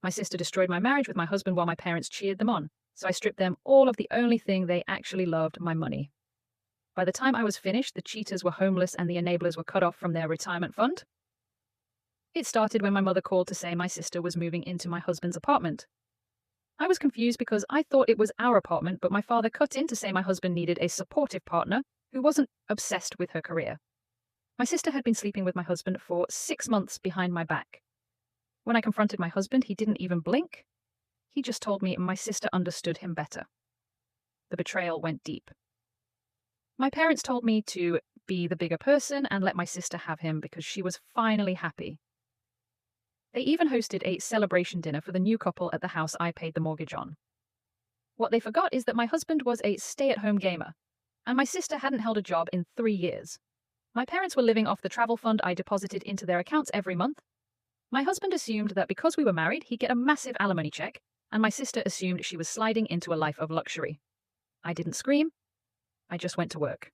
My sister destroyed my marriage with my husband while my parents cheered them on, so I stripped them all of the only thing they actually loved, my money. By the time I was finished, the cheaters were homeless and the enablers were cut off from their retirement fund. It started when my mother called to say my sister was moving into my husband's apartment. I was confused because I thought it was our apartment, but my father cut in to say my husband needed a supportive partner who wasn't obsessed with her career. My sister had been sleeping with my husband for 6 months behind my back. When I confronted my husband, he didn't even blink. He just told me my sister understood him better. The betrayal went deep. My parents told me to be the bigger person and let my sister have him because she was finally happy. They even hosted a celebration dinner for the new couple at the house I paid the mortgage on. What they forgot is that my husband was a stay-at-home gamer, and my sister hadn't held a job in 3 years. My parents were living off the travel fund I deposited into their accounts every month. My husband assumed that because we were married, he'd get a massive alimony check, and my sister assumed she was sliding into a life of luxury. I didn't scream. I just went to work.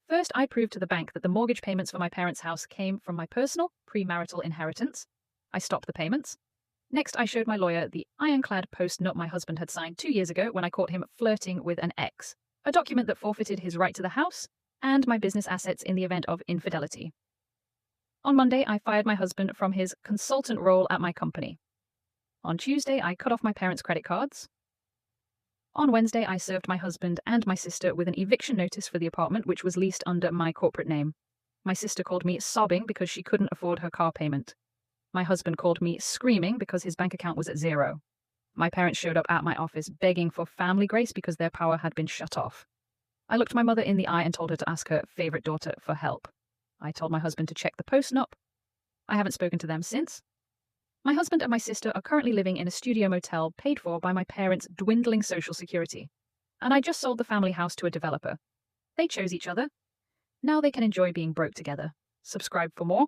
First, I proved to the bank that the mortgage payments for my parents' house came from my personal, premarital inheritance. I stopped the payments. Next, I showed my lawyer the ironclad post-nup my husband had signed 2 years ago when I caught him flirting with an ex, a document that forfeited his right to the house and my business assets in the event of infidelity. On Monday, I fired my husband from his consultant role at my company. On Tuesday, I cut off my parents' credit cards. On Wednesday, I served my husband and my sister with an eviction notice for the apartment, which was leased under my corporate name. My sister called me sobbing because she couldn't afford her car payment. My husband called me screaming because his bank account was at zero. My parents showed up at my office begging for family grace because their power had been shut off. I looked my mother in the eye and told her to ask her favorite daughter for help. I told my husband to check the post-nup. I haven't spoken to them since. My husband and my sister are currently living in a studio motel paid for by my parents' dwindling social security. And I just sold the family house to a developer. They chose each other. Now they can enjoy being broke together. Subscribe for more.